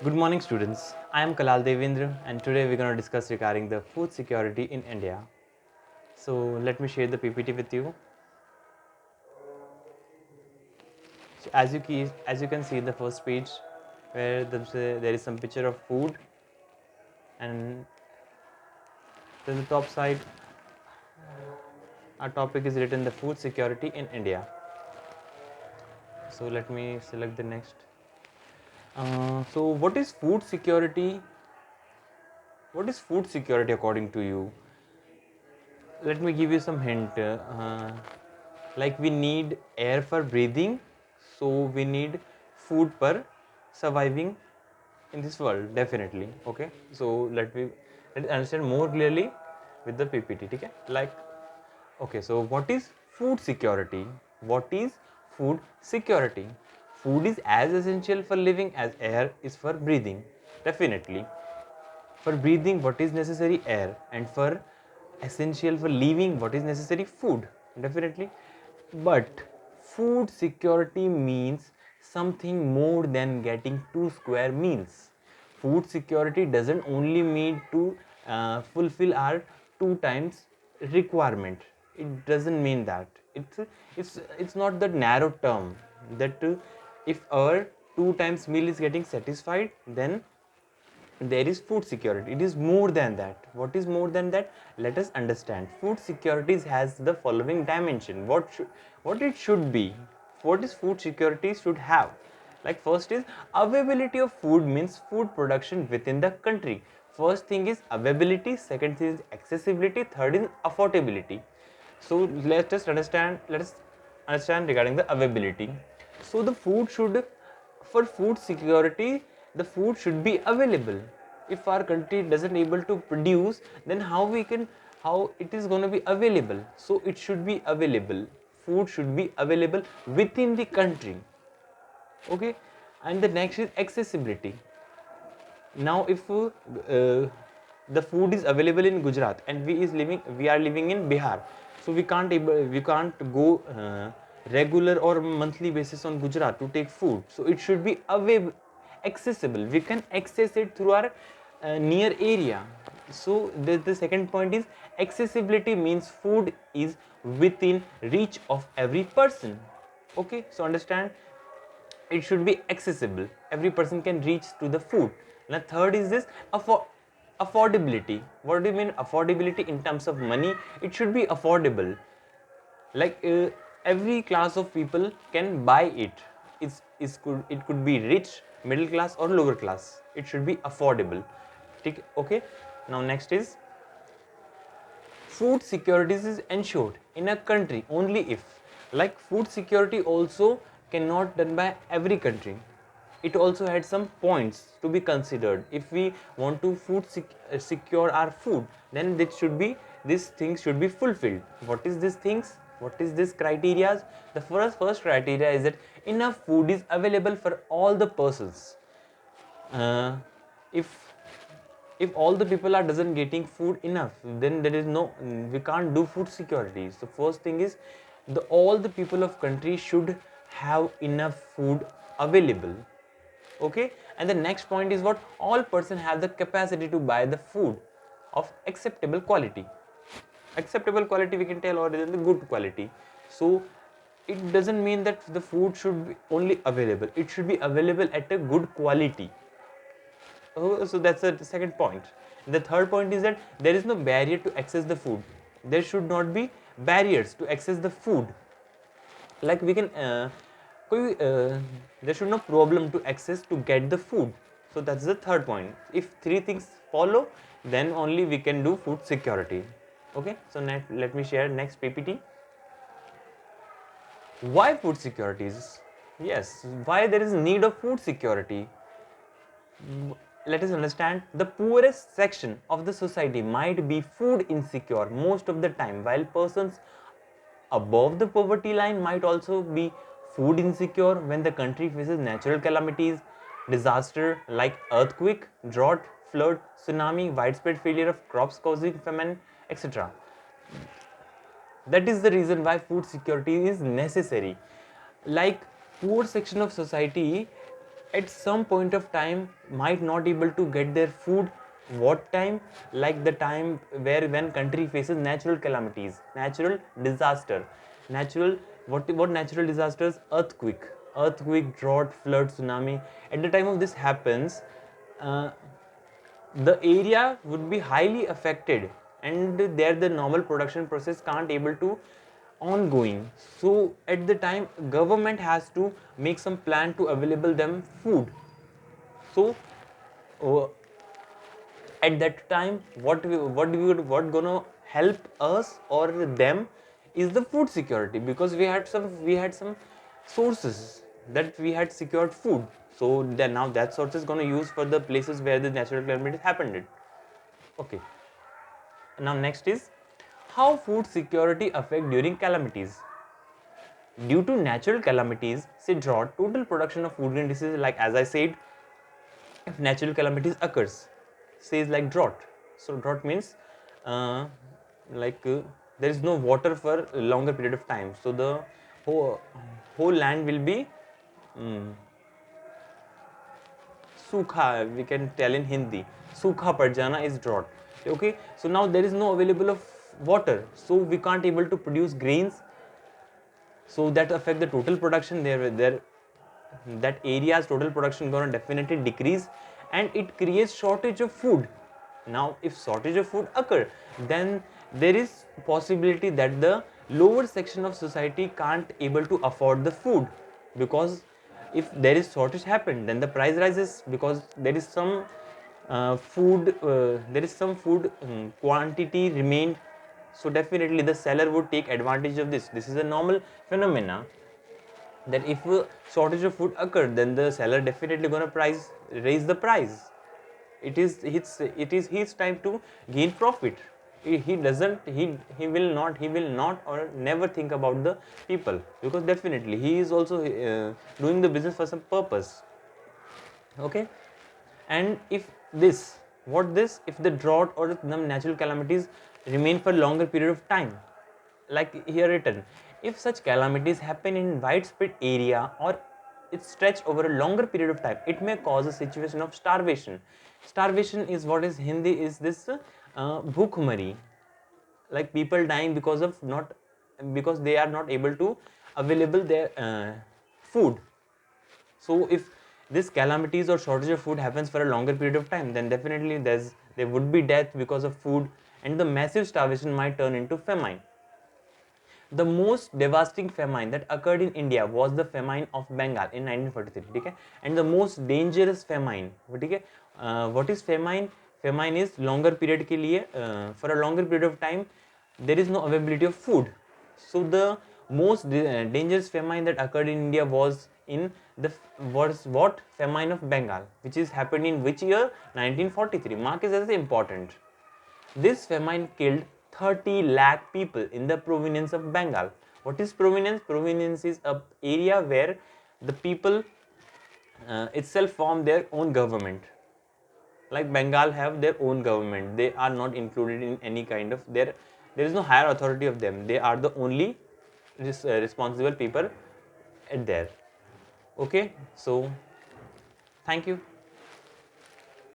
Good morning, students. I am Kalal Devendra, and today we're going to discuss regarding the food security in India. So let me share the PPT with you. So as you can see in the first page, where there is some picture of food, and then the top side, our topic is written the food security in India. So let me select the next. So what is food security? What is food security according to you? Let me give you some hint. Like we need air for breathing, so we need food for surviving in this world, definitely. Okay, so let's understand more clearly with the PPT. Okay, okay, so what is food security? What is food security? Food is as essential for living as air is for breathing, definitely. For breathing, what is necessary? Air. And for essential for living, what is necessary? Food, definitely. But food security means something more than getting 2 square meals. Food security doesn't only mean to fulfill our 2 times requirement. It doesn't mean that. It's not the narrow term that if our 2 times meal is getting satisfied, then there is food security. It is more than that. What is more than that? Let us understand. Food security has the following dimension. What it should be? What is food security should have? Like first is availability of food, means food production within the country. First thing is availability, second thing is accessibility, third is affordability. So let us understand regarding the availability. So the food should, for food security, the food should be available. If our country doesn't able to produce, then how it is going to be available? So it should be available. Food should be available within the country. Okay, and the next is accessibility. Now if the food is available in Gujarat and we are living in Bihar, so we can't go regular or monthly basis on Gujarat to take food. So it should be available, accessible. We can access it through our near area. So the second point is accessibility, means food is within reach of every person. Okay, so understand, it should be accessible. Every person can reach to the food. Now third is this affordability. What do you mean affordability? In terms of money, it should be affordable. Like every class of people can buy it. It could be rich, middle class or lower class. It should be affordable. Okay, now next is food security is ensured in a country only if, like food security also cannot done by every country. It also had some points to be considered. If we want to secure our food, then these things should be fulfilled. What is these things? What is this criteria? The first criteria is that enough food is available for all the persons. uh, if all the people are doesn't getting food enough, then there is no, we can't do food security. So first thing is all the people of country should have enough food available. Okay, and the next point is what all person have the capacity to buy the food of acceptable quality. Acceptable quality we can tell, or the good quality. So it doesn't mean that the food should be only available, it should be available at a good quality. Oh, so that's the second point. The third point is that there is no barrier to access the food. There should not be barriers to access the food. Like we can, there should no problem to access to get the food. So that's the third point. If three things follow, then only we can do food security. Okay, so let me share next PPT. Why food security is, yes, why there is need of food security? Let us understand, the poorest section of the society might be food insecure most of the time, while persons above the poverty line might also be food insecure when the country faces natural calamities, disaster like earthquake, drought, flood, tsunami, widespread failure of crops causing famine, etc. That is the reason why food security is necessary. Like poor section of society, at some point of time might not able to get their food. What time? Like the time where when country faces natural calamities, natural disaster, natural what natural disasters? Earthquake, drought, flood, tsunami. At the time of this happens, uh, the area would be highly affected, and there the normal production process can't able to ongoing. So at the time government has to make some plan to available them food. So uh, at that time what gonna help us or them is the food security, because we had some sources that we had secured food. So then now that source is gonna use for the places where the natural calamity happened. Okay, now next is how food security affect during calamities. Due to natural calamities, say drought, total production of food grain diseases, like as I said, if natural calamities occurs, says like drought. So drought means uh, like there is no water for a longer period of time. So the whole land will be um, सूखा, we can tell in Hindi, सूखा पड़ जाना is drought. Okay, so now there is no available of water, so we can't able to produce grains, so that affect the total production. There that area's total production gonna definitely decrease, and it creates shortage of food. Now if shortage of food occur, then there is possibility that the lower section of society can't able to afford the food, because if there is shortage happen, then the price rises, because there is some food quantity remained. So definitely the seller would take advantage of this. This is a normal phenomena, that if a shortage of food occurred, then the seller definitely gonna raise the price. It is his time to gain profit. He doesn't he will not or never think about the people, because definitely he is also doing the business for some purpose. Okay, and if if the drought or some natural calamities remain for longer period of time, like here written, if such calamities happen in widespread area or it stretch over a longer period of time, it may cause a situation of starvation. Starvation is what is Hindi is this bhukmari, like people dying because they are not able to available their food. So if this calamities or shortage of food happens for a longer period of time, then definitely there would be death because of food, and the massive starvation might turn into famine. The most devastating famine that occurred in India was the famine of Bengal in 1943. Okay? And the most dangerous famine. Okay? What is famine? Famine is longer period के लिए, for a longer period of time there is no availability of food. So the most dangerous famine that occurred in India was what famine of Bengal, which is happened in which year? 1943. Mark is as important. This famine killed 30 lakh people in the province of Bengal. What is province? Province is a area where the people itself form their own government. Like Bengal have their own government. They are not included in any kind of there is no higher authority of them. They are the only responsible people at there. Okay, so thank you.